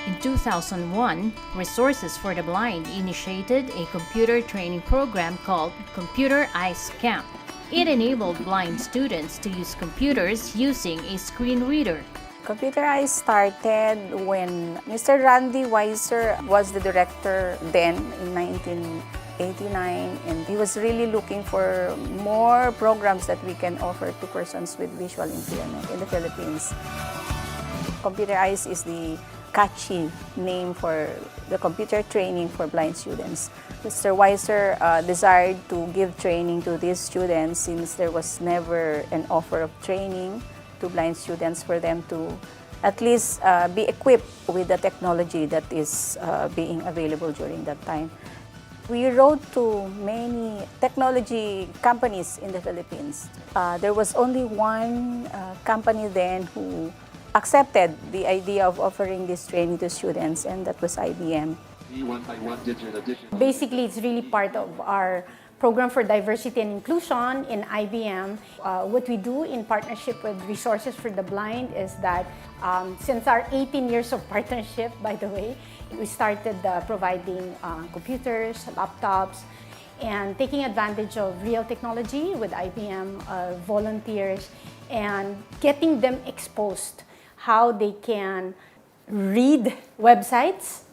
In 2001, Resources for the Blind initiated a computer training program called Computer ICE Camp. It enabled blind students to use computers using a screen reader. Computer ICE started when Mr. Randy Weiser was the director then in 1989, and he was really looking for more programs that we can offer to persons with visual impairment in the Philippines. Computer ICE is the catchy name for the computer training for blind students. Mr. Weiser desired to give training to these students since there was never an offer of training to blind students for them to at least be equipped with the technology that is being available during that time. We wrote to many technology companies in the Philippines. There was only one company then who accepted the idea of offering this training to students, and that was IBM. Basically, it's really part of our program for diversity and inclusion in IBM. What we do in partnership with Resources for the Blind is that since our 18 years of partnership, by the way, we started providing computers, laptops, and taking advantage of real technology with IBM volunteers and getting them exposed how they can read websites,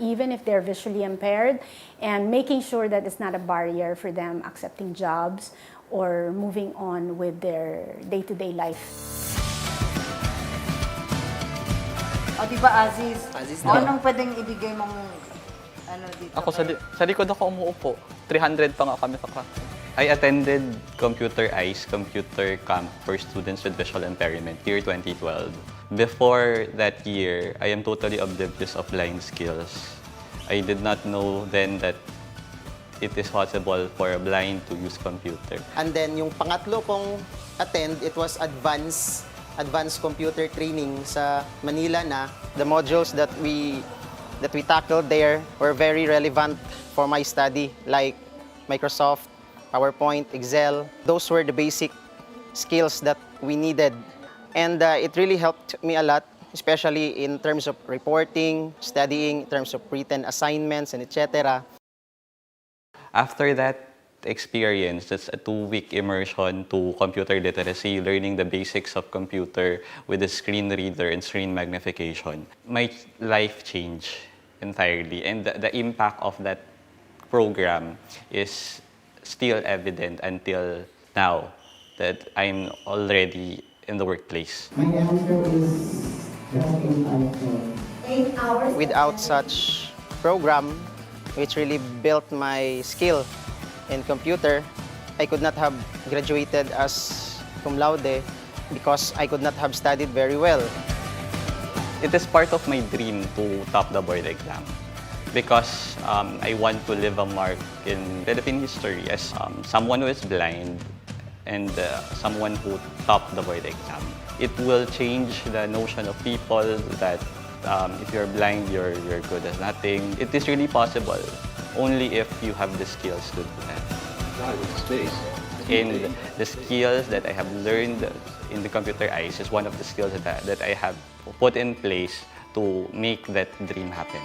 even if they're visually impaired, and making sure that it's not a barrier for them accepting jobs or moving on with their day-to-day life. O diba, Aziz? Aziz O, daw. anong pwedeng ibigay mong ano dito? Ako sa likod ako umuupo. 300 pa nga kami sa class. I attended Computer ICE, Computer Camp for Students with Visual Impairment, year 2012. Before that year, I am totally oblivious of blind skills. I did not know then that it is possible for a blind to use computer. And then yung pangatlo kong attend, it was advanced computer training sa Manila na. The modules that we tackled there were very relevant for my study, like Microsoft, PowerPoint, Excel. Those were the basic skills that we needed. And it really helped me a lot, especially in terms of reporting, studying, in terms of written assignments, and etc. After that experience, that's a 2-week immersion to computer literacy, learning the basics of computer with a screen reader and screen magnification. My life changed entirely, and the impact of that program is still evident until now that I'm already in the workplace. My answer is just in 8 hours. Without such program, which really built my skill in computer, I could not have graduated as cum laude because I could not have studied very well. It is part of my dream to top the board exam because I want to leave a mark in Philippine history as someone who is blind and someone who topped the board exam. It will change the notion of people that if you're blind, you're good at nothing. It is really possible only if you have the skills to do that. And the skills that I have learned in the Computer ICE is one of the skills that I have put in place to make that dream happen.